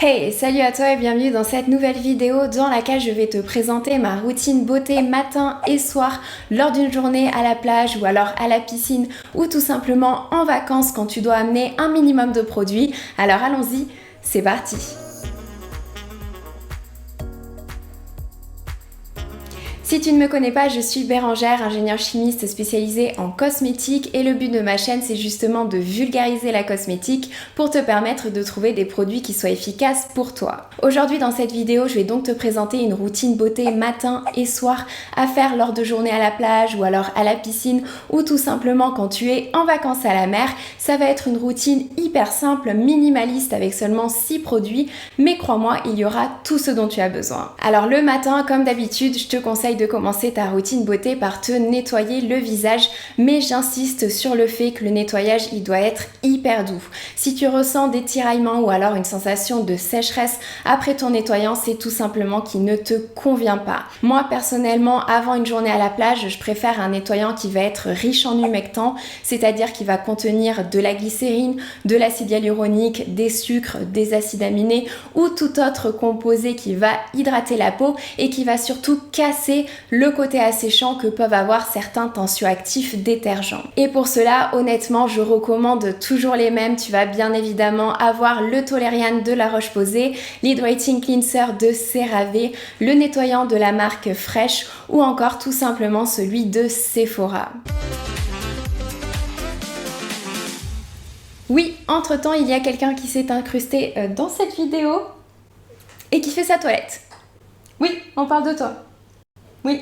Hey, salut à toi et bienvenue dans cette nouvelle vidéo dans laquelle je vais te présenter ma routine beauté matin et soir lors d'une journée à la plage ou alors à la piscine ou tout simplement en vacances quand tu dois amener un minimum de produits. Alors allons-y, c'est parti! Si tu ne me connais pas, je suis Bérangère, ingénieure chimiste spécialisée en cosmétique et le but de ma chaîne c'est justement de vulgariser la cosmétique pour te permettre de trouver des produits qui soient efficaces pour toi. Aujourd'hui dans cette vidéo, je vais donc te présenter une routine beauté matin et soir à faire lors de journées à la plage ou alors à la piscine ou tout simplement quand tu es en vacances à la mer. Ça va être une routine hyper simple, minimaliste avec seulement 6 produits, mais crois-moi, il y aura tout ce dont tu as besoin. Alors le matin, comme d'habitude, je te conseille de commencer ta routine beauté par te nettoyer le visage, mais j'insiste sur le fait que le nettoyage il doit être hyper doux. Si tu ressens des tiraillements ou alors une sensation de sécheresse après ton nettoyant, c'est tout simplement qu'il ne te convient pas. Moi personnellement, avant une journée à la plage, je préfère un nettoyant qui va être riche en humectants, c'est-à-dire qui va contenir de la glycérine, de l'acide hyaluronique, des sucres, des acides aminés ou tout autre composé qui va hydrater la peau et qui va surtout casser le côté asséchant que peuvent avoir certains tensioactifs détergents. Et pour cela, honnêtement, je recommande toujours les mêmes. Tu vas bien évidemment avoir le Toleriane de La Roche-Posay, l'Hydrating Cleanser de CeraVe, le nettoyant de la marque Fresh ou encore tout simplement celui de Sephora. Oui, entre-temps, il y a quelqu'un qui s'est incrusté dans cette vidéo et qui fait sa toilette. Oui, on parle de toi. Oui.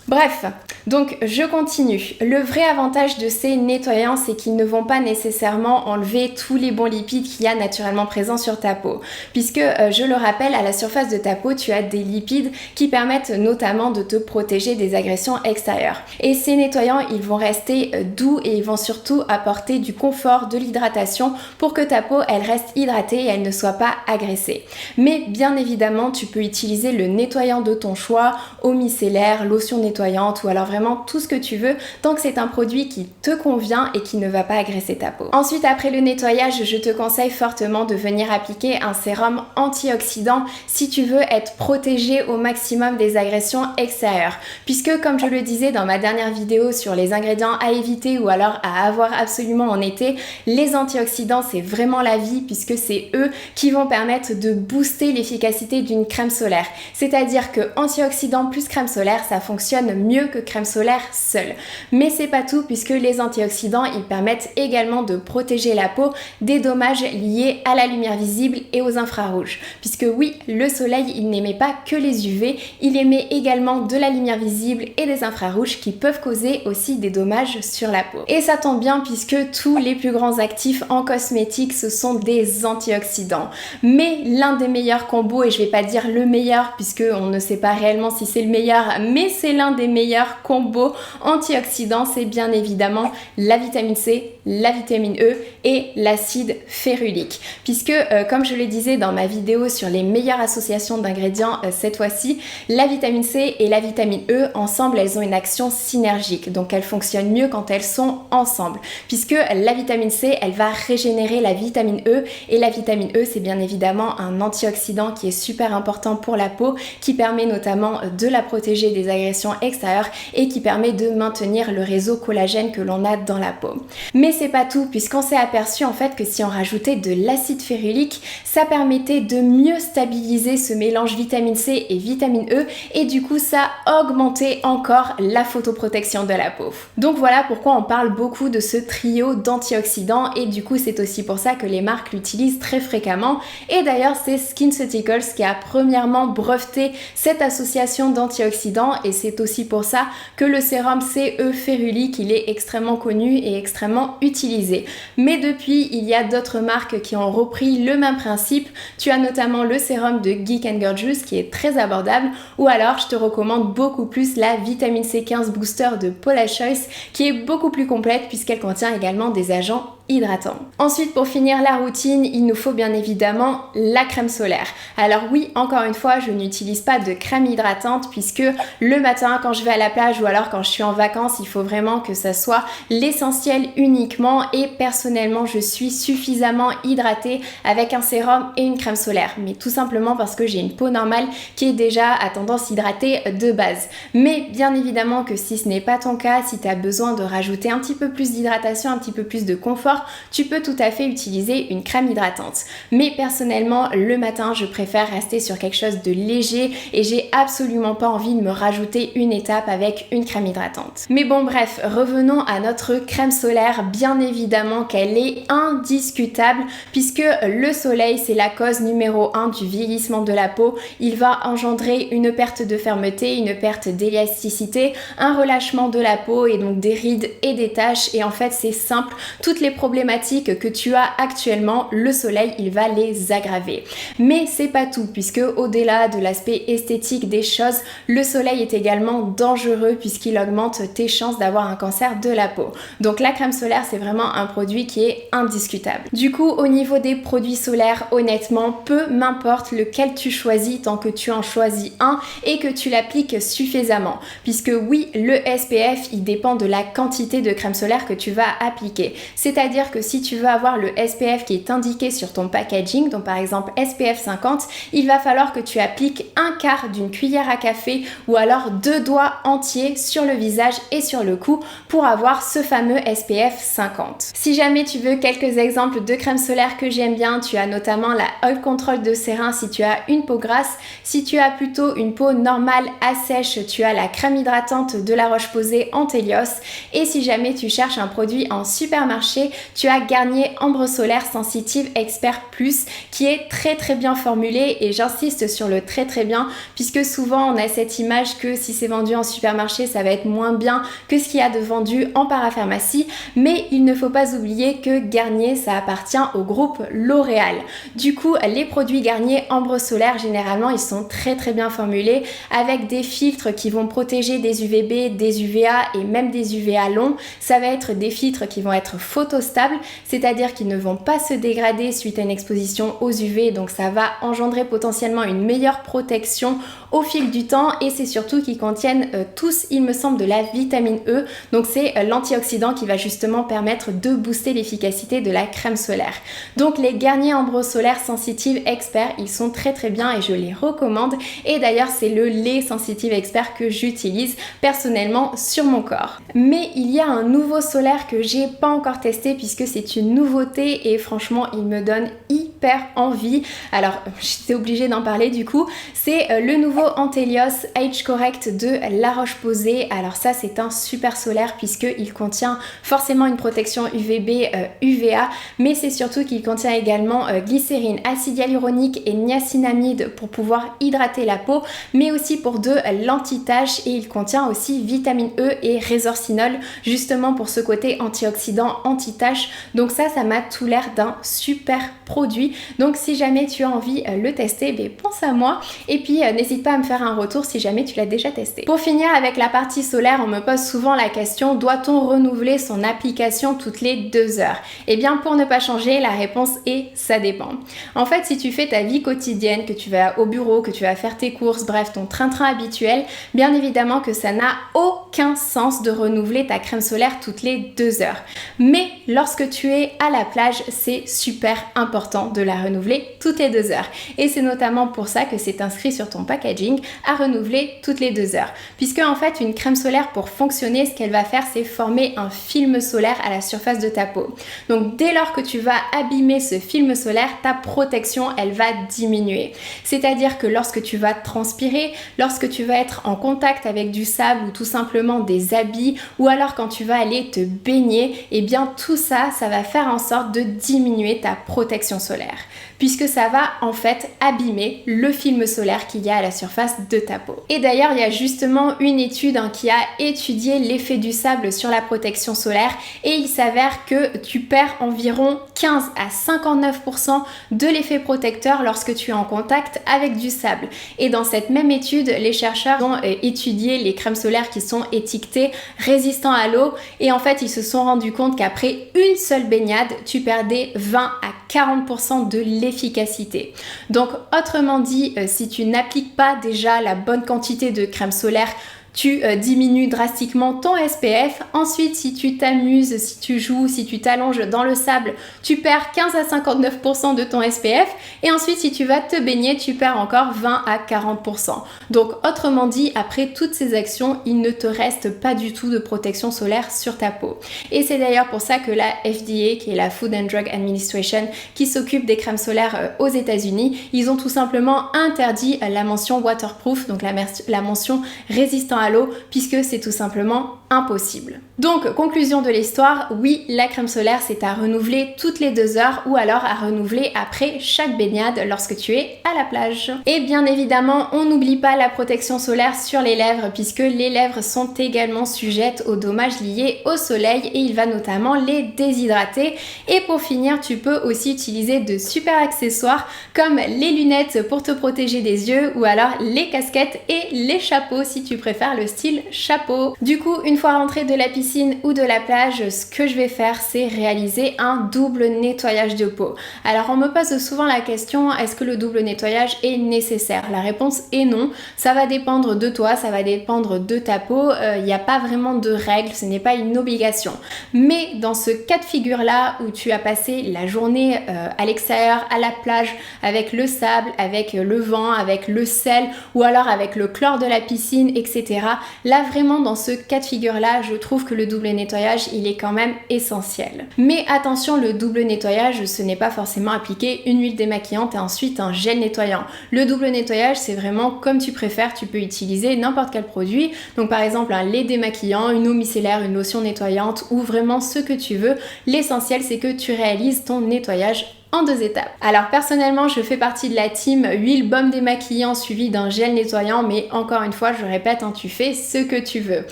Bref, donc je continue. Le vrai avantage de ces nettoyants, c'est qu'ils ne vont pas nécessairement enlever tous les bons lipides qu'il y a naturellement présents sur ta peau. Puisque, je le rappelle, à la surface de ta peau, tu as des lipides qui permettent notamment de te protéger des agressions extérieures. Et ces nettoyants, ils vont rester doux et ils vont surtout apporter du confort, de l'hydratation pour que ta peau, elle reste hydratée et elle ne soit pas agressée. Mais bien évidemment, tu peux utiliser le nettoyant de ton choix, eau micellaire, lotion nettoyante ou alors vraiment tout ce que tu veux tant que c'est un produit qui te convient et qui ne va pas agresser ta peau. Ensuite, après le nettoyage, je te conseille fortement de venir appliquer un sérum antioxydant si tu veux être protégé au maximum des agressions extérieures. Puisque comme je le disais dans ma dernière vidéo sur les ingrédients à éviter ou alors à avoir absolument en été, les antioxydants c'est vraiment la vie puisque c'est eux qui vont permettre de booster l'efficacité d'une crème solaire. C'est-à-dire que antioxydants plus crème solaire, ça fonctionne mieux que crème solaire seule. Mais c'est pas tout puisque les antioxydants ils permettent également de protéger la peau des dommages liés à la lumière visible et aux infrarouges. Puisque oui, le soleil il n'émet pas que les UV, il émet également de la lumière visible et des infrarouges qui peuvent causer aussi des dommages sur la peau. Et ça tombe bien puisque tous les plus grands actifs en cosmétique ce sont des antioxydants. Mais l'un des meilleurs combos, et je vais pas dire le meilleur puisque on ne sait pas réellement si c'est le meilleur, mais c'est l'un des meilleurs combos antioxydants, c'est bien évidemment la vitamine C, la vitamine E et l'acide férulique. Puisque, comme je le disais dans ma vidéo sur les meilleures associations d'ingrédients cette fois-ci, la vitamine C et la vitamine E, ensemble, elles ont une action synergique. Donc, elles fonctionnent mieux quand elles sont ensemble. Puisque la vitamine C, elle va régénérer la vitamine E et la vitamine E, c'est bien évidemment un antioxydant qui est super important pour la peau, qui permet notamment de la protéger des agressions extérieures et qui permet de maintenir le réseau collagène que l'on a dans la peau. Mais c'est pas tout, puisqu'on s'est aperçu en fait que si on rajoutait de l'acide férulique, ça permettait de mieux stabiliser ce mélange vitamine C et vitamine E et du coup ça augmentait encore la photoprotection de la peau. Donc voilà pourquoi on parle beaucoup de ce trio d'antioxydants et du coup c'est aussi pour ça que les marques l'utilisent très fréquemment et d'ailleurs c'est SkinCeuticals qui a premièrement breveté cette association d'antioxydants et c'est aussi pour ça que le sérum CE férulique il est extrêmement connu et extrêmement utilisé. Mais depuis, il y a d'autres marques qui ont repris le même principe. Tu as notamment le sérum de Geek & Gorgeous qui est très abordable ou alors je te recommande beaucoup plus la vitamine C15 Booster de Paula Choice qui est beaucoup plus complète puisqu'elle contient également des agents hydratant. Ensuite, pour finir la routine, il nous faut bien évidemment la crème solaire. Alors oui, encore une fois, je n'utilise pas de crème hydratante puisque le matin quand je vais à la plage ou alors quand je suis en vacances, il faut vraiment que ça soit l'essentiel uniquement et personnellement, je suis suffisamment hydratée avec un sérum et une crème solaire. Mais tout simplement parce que j'ai une peau normale qui est déjà à tendance hydratée de base. Mais bien évidemment que si ce n'est pas ton cas, si tu as besoin de rajouter un petit peu plus d'hydratation, un petit peu plus de confort, tu peux tout à fait utiliser une crème hydratante. Mais personnellement, le matin, je préfère rester sur quelque chose de léger et j'ai absolument pas envie de me rajouter une étape avec une crème hydratante. Mais bon, bref, revenons à notre crème solaire. Bien évidemment qu'elle est indiscutable puisque le soleil, c'est la cause numéro 1 du vieillissement de la peau. Il va engendrer une perte de fermeté, une perte d'élasticité, un relâchement de la peau et donc des rides et des taches. Et en fait, c'est simple, toutes les problématiques que tu as actuellement, le soleil, il va les aggraver. Mais c'est pas tout, puisque au-delà de l'aspect esthétique des choses, le soleil est également dangereux puisqu'il augmente tes chances d'avoir un cancer de la peau. Donc la crème solaire, c'est vraiment un produit qui est indiscutable. Du coup, au niveau des produits solaires, honnêtement, peu m'importe lequel tu choisis tant que tu en choisis un et que tu l'appliques suffisamment. Puisque oui, le SPF, il dépend de la quantité de crème solaire que tu vas appliquer. C'est-à-dire que si tu veux avoir le SPF qui est indiqué sur ton packaging, donc par exemple SPF 50, il va falloir que tu appliques un quart d'une cuillère à café ou alors 2 doigts entiers sur le visage et sur le cou pour avoir ce fameux SPF 50. Si jamais tu veux quelques exemples de crème solaire que j'aime bien, tu as notamment la Oil Control de Cérin si tu as une peau grasse. Si tu as plutôt une peau normale à sèche, tu as la crème hydratante de La Roche-Posay Anthelios. Et si jamais tu cherches un produit en supermarché, tu as Garnier Ambre Solaire Sensitive Expert Plus qui est très bien formulé et j'insiste sur le très bien puisque souvent on a cette image que si c'est vendu en supermarché ça va être moins bien que ce qu'il y a de vendu en parapharmacie, mais il ne faut pas oublier que Garnier ça appartient au groupe L'Oréal. Du coup les produits Garnier Ambre Solaire généralement ils sont très bien formulés avec des filtres qui vont protéger des UVB, des UVA et même des UVA longs. Ça va être des filtres qui vont être photostables, c'est-à-dire qu'ils ne vont pas se dégrader suite à une exposition aux UV, donc ça va engendrer potentiellement une meilleure protection au fil du temps et c'est surtout qu'ils contiennent tous, il me semble, de la vitamine E, donc c'est l'antioxydant qui va justement permettre de booster l'efficacité de la crème solaire. Donc les Garnier Ambre Solaire Sensitive Expert, ils sont très bien et je les recommande et d'ailleurs c'est le lait Sensitive Expert que j'utilise personnellement sur mon corps. Mais il y a un nouveau solaire que j'ai pas encore testé puisque c'est une nouveauté et franchement il me donne hyper envie. Alors j'étais obligée d'en parler du coup, c'est le nouveau Anthelios Age Correct de La Roche-Posay. Alors ça c'est un super solaire puisqu'il contient forcément une protection UVB, UVA, mais c'est surtout qu'il contient également glycérine, acide hyaluronique et niacinamide pour pouvoir hydrater la peau, mais aussi pour de l'anti-tache et il contient aussi vitamine E et résorcinol justement pour ce côté antioxydant, anti-tache. Donc ça m'a tout l'air d'un super produit. Donc si jamais tu as envie de le tester, pense à moi et puis n'hésite pas à me faire un retour si jamais tu l'as déjà testé. Pour finir avec la partie solaire, on me pose souvent la question, doit-on renouveler son application toutes les 2 heures? Et bien pour ne pas changer, la réponse est ça dépend. En fait, si tu fais ta vie quotidienne, que tu vas au bureau, que tu vas faire tes courses, bref ton train-train habituel, bien évidemment que ça n'a aucun sens de renouveler ta crème solaire toutes les 2 heures. Mais lorsque tu es à la plage, c'est super important de la renouveler toutes les 2 heures. Et c'est notamment pour ça que c'est inscrit sur ton packaging à renouveler toutes les 2 heures. Puisque en fait, une crème solaire pour fonctionner, ce qu'elle va faire, c'est former un film solaire à la surface de ta peau. Donc dès lors que tu vas abîmer ce film solaire, ta protection, elle va diminuer. C'est-à-dire que lorsque tu vas transpirer, lorsque tu vas être en contact avec du sable ou tout simplement des habits, ou alors quand tu vas aller te baigner, et bien tout ça, ça va faire en sorte de diminuer ta protection solaire. solaire, puisque ça va en fait abîmer le film solaire qu'il y a à la surface de ta peau. Et d'ailleurs, il y a justement une étude qui a étudié l'effet du sable sur la protection solaire et il s'avère que tu perds environ 15 à 59% de l'effet protecteur lorsque tu es en contact avec du sable. Et dans cette même étude, les chercheurs ont étudié les crèmes solaires qui sont étiquetées résistants à l'eau et en fait, ils se sont rendus compte qu'après une seule baignade, tu perdais 20 à 40% de l'efficacité. Donc, autrement dit, si tu n'appliques pas déjà la bonne quantité de crème solaire, tu diminues drastiquement ton SPF. Ensuite, si tu t'amuses, si tu joues, si tu t'allonges dans le sable, tu perds 15 à 59% de ton SPF. Et ensuite, si tu vas te baigner, tu perds encore 20 à 40%. Donc, autrement dit, après toutes ces actions, il ne te reste pas du tout de protection solaire sur ta peau. Et c'est d'ailleurs pour ça que la FDA, qui est la Food and Drug Administration, qui s'occupe des crèmes solaires aux États-Unis, ils ont tout simplement interdit la mention waterproof, donc la mention résistant à l'eau, puisque c'est tout simplement impossible. Donc, conclusion de l'histoire, oui, la crème solaire c'est à renouveler toutes les 2 heures ou alors à renouveler après chaque baignade lorsque tu es à la plage. Et bien évidemment, on n'oublie pas la protection solaire sur les lèvres puisque les lèvres sont également sujettes aux dommages liés au soleil et il va notamment les déshydrater. Et pour finir, tu peux aussi utiliser de super accessoires comme les lunettes pour te protéger des yeux ou alors les casquettes et les chapeaux si tu préfères le style chapeau. Du coup, une fois rentré de la piscine ou de la plage, ce que je vais faire, c'est réaliser un double nettoyage de peau. Alors, on me pose souvent la question, est-ce que le double nettoyage est nécessaire? La réponse est non. Ça va dépendre de toi, ça va dépendre de ta peau. Il n'y a pas vraiment de règles, ce n'est pas une obligation. Mais dans ce cas de figure-là, où tu as passé la journée à l'extérieur, à la plage, avec le sable, avec le vent, avec le sel, ou alors avec le chlore de la piscine, etc. Là, vraiment, dans ce cas de figure-là, je trouve que le double nettoyage, il est quand même essentiel. Mais attention, le double nettoyage, ce n'est pas forcément appliquer une huile démaquillante et ensuite un gel nettoyant. Le double nettoyage, c'est vraiment comme tu préfères, tu peux utiliser n'importe quel produit. Donc par exemple, un lait démaquillant, une eau micellaire, une lotion nettoyante ou vraiment ce que tu veux. L'essentiel, c'est que tu réalises ton nettoyage en 2 étapes. Alors personnellement, je fais partie de la team huile baume démaquillant suivi d'un gel nettoyant, mais encore une fois, je répète, tu fais ce que tu veux.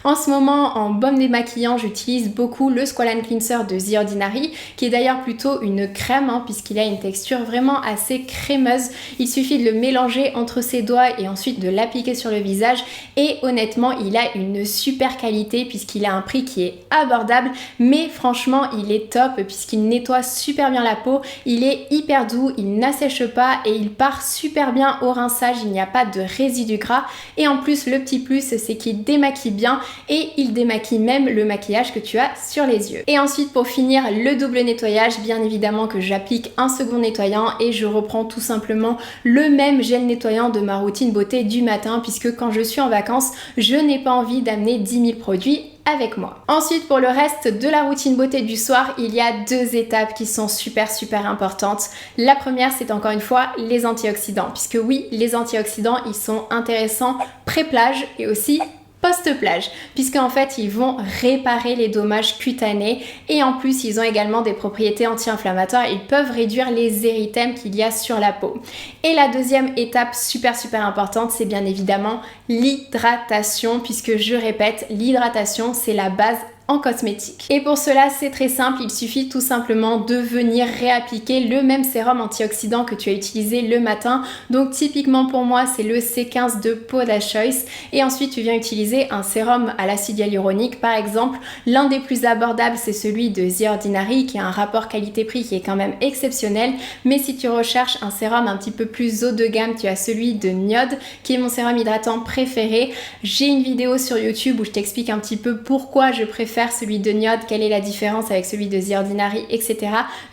En ce moment, en baume démaquillant, j'utilise beaucoup le Squalane Cleanser de The Ordinary, qui est d'ailleurs plutôt une crème, puisqu'il a une texture vraiment assez crémeuse. Il suffit de le mélanger entre ses doigts et ensuite de l'appliquer sur le visage. Et honnêtement, il a une super qualité puisqu'il a un prix qui est abordable, mais franchement, il est top puisqu'il nettoie super bien la peau. Il est hyper doux, il n'assèche pas et il part super bien au rinçage, il n'y a pas de résidus gras et en plus le petit plus c'est qu'il démaquille bien et il démaquille même le maquillage que tu as sur les yeux. Et ensuite pour finir le double nettoyage, bien évidemment que j'applique un second nettoyant et je reprends tout simplement le même gel nettoyant de ma routine beauté du matin puisque quand je suis en vacances, je n'ai pas envie d'amener 10 000 produits avec moi. Ensuite, pour le reste de la routine beauté du soir, il y a 2 étapes qui sont super importantes. La première, c'est encore une fois les antioxydants, puisque oui, les antioxydants, ils sont intéressants pré-plage et aussi post-plage, puisqu'en fait ils vont réparer les dommages cutanés et en plus ils ont également des propriétés anti-inflammatoires, ils peuvent réduire les érythèmes qu'il y a sur la peau. Et la deuxième étape super importante, c'est bien évidemment l'hydratation, puisque je répète, l'hydratation c'est la base en cosmétique. Et pour cela, c'est très simple, il suffit tout simplement de venir réappliquer le même sérum antioxydant que tu as utilisé le matin. Donc typiquement pour moi, c'est le C15 de Poda Choice et ensuite tu viens utiliser un sérum à l'acide hyaluronique par exemple. L'un des plus abordables, c'est celui de The Ordinary qui a un rapport qualité-prix qui est quand même exceptionnel, mais si tu recherches un sérum un petit peu plus haut de gamme, tu as celui de Niode qui est mon sérum hydratant préféré. J'ai une vidéo sur YouTube où je t'explique un petit peu pourquoi je préfère celui de Niode, quelle est la différence avec celui de The Ordinary, etc.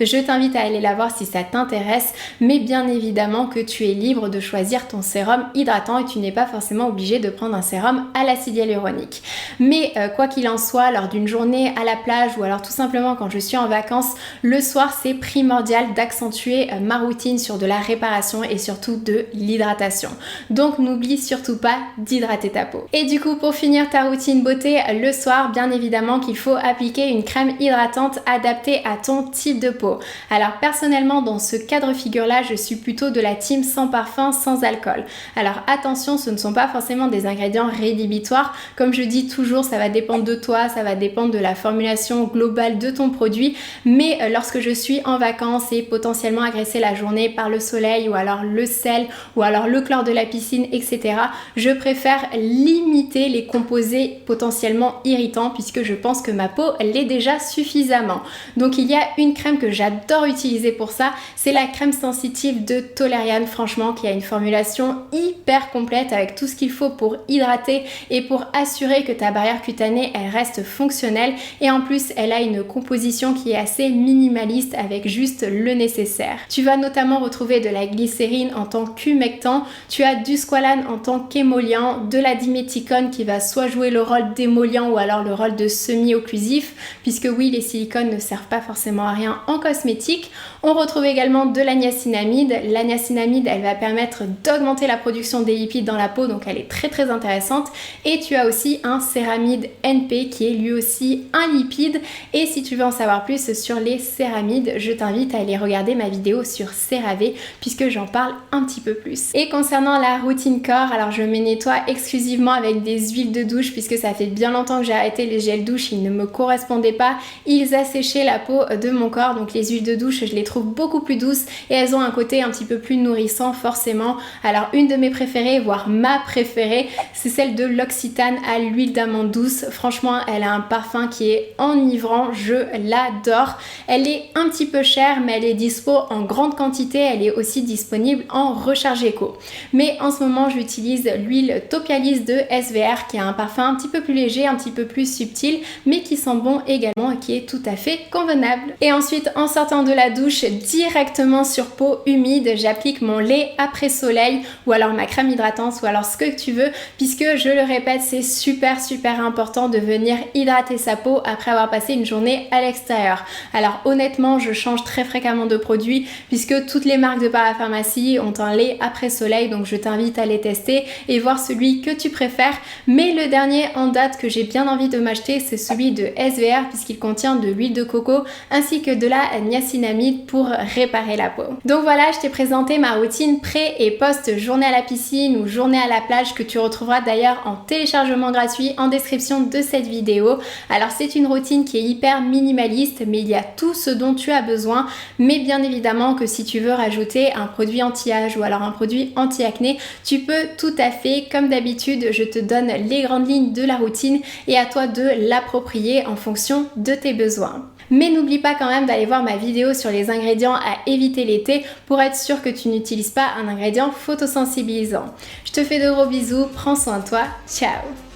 Je t'invite à aller la voir si ça t'intéresse, mais bien évidemment que tu es libre de choisir ton sérum hydratant et tu n'es pas forcément obligé de prendre un sérum à l'acide hyaluronique. Mais quoi qu'il en soit, lors d'une journée à la plage ou alors tout simplement quand je suis en vacances, le soir c'est primordial d'accentuer ma routine sur de la réparation et surtout de l'hydratation. Donc n'oublie surtout pas d'hydrater ta peau. Et du coup, pour finir ta routine beauté le soir, bien évidemment également qu'il faut appliquer une crème hydratante adaptée à ton type de peau. Alors personnellement, dans ce cas de figure-là, je suis plutôt de la team sans parfum, sans alcool. Alors attention, ce ne sont pas forcément des ingrédients rédhibitoires. Comme je dis toujours, ça va dépendre de toi, ça va dépendre de la formulation globale de ton produit. Mais lorsque je suis en vacances et potentiellement agressée la journée par le soleil ou alors le sel ou alors le chlore de la piscine, etc., je préfère limiter les composés potentiellement irritants puisque je pense que ma peau l'est déjà suffisamment. Donc il y a une crème que j'adore utiliser pour ça, c'est la crème sensitive de Toleriane, franchement, qui a une formulation hyper complète avec tout ce qu'il faut pour hydrater et pour assurer que ta barrière cutanée elle reste fonctionnelle, et en plus elle a une composition qui est assez minimaliste avec juste le nécessaire. Tu vas notamment retrouver de la glycérine en tant qu'humectant, tu as du squalane en tant qu'émollient, de la diméthicone qui va soit jouer le rôle d'émollient ou alors le rôle de semi-occlusif, puisque oui, les silicones ne servent pas forcément à rien en cosmétique. On retrouve également de la niacinamide. La niacinamide, elle va permettre d'augmenter la production des lipides dans la peau, donc elle est très très intéressante. Et tu as aussi un céramide NP qui est lui aussi un lipide. Et si tu veux en savoir plus sur les céramides, je t'invite à aller regarder ma vidéo sur CeraVe puisque j'en parle un petit peu plus. Et concernant la routine corps, alors je me nettoie exclusivement avec des huiles de douche puisque ça fait bien longtemps que j'ai arrêté les gels douche, ils ne me correspondaient pas, ils asséchaient la peau de mon corps, donc les huiles de douche je les trouve beaucoup plus douces et elles ont un côté un petit peu plus nourrissant forcément. Alors une de mes préférées, voire ma préférée, c'est celle de l'Occitane à l'huile d'amande douce. Franchement elle a un parfum qui est enivrant, je l'adore. Elle est un petit peu chère mais elle est dispo en grande quantité, elle est aussi disponible en recharge éco. Mais en ce moment j'utilise l'huile Topialis de SVR qui a un parfum un petit peu plus léger, un petit peu plus subtil mais qui sent bon également et qui est tout à fait convenable. Et ensuite en sortant de la douche, directement sur peau humide, j'applique mon lait après soleil ou alors ma crème hydratante ou alors ce que tu veux, puisque je le répète, c'est super important de venir hydrater sa peau après avoir passé une journée à l'extérieur. Alors honnêtement, je change très fréquemment de produit puisque toutes les marques de parapharmacie ont un lait après soleil, donc je t'invite à les tester et voir celui que tu préfères. Mais le dernier en date que j'ai bien envie de m'acheter, c'est celui de SVR puisqu'il contient de l'huile de coco ainsi que de la niacinamide pour réparer la peau. Donc voilà, je t'ai présenté ma routine pré et post journée à la piscine ou journée à la plage que tu retrouveras d'ailleurs en téléchargement gratuit en description de cette vidéo. Alors c'est une routine qui est hyper minimaliste mais il y a tout ce dont tu as besoin, mais bien évidemment que si tu veux rajouter un produit anti-âge ou alors un produit anti-acné, tu peux tout à fait. Comme d'habitude, je te donne les grandes lignes de la routine et à toi de l'approprier en fonction de tes besoins. Mais n'oublie pas quand même d'aller voir ma vidéo sur les ingrédients à éviter l'été pour être sûr que tu n'utilises pas un ingrédient photosensibilisant. Je te fais de gros bisous, prends soin de toi, ciao!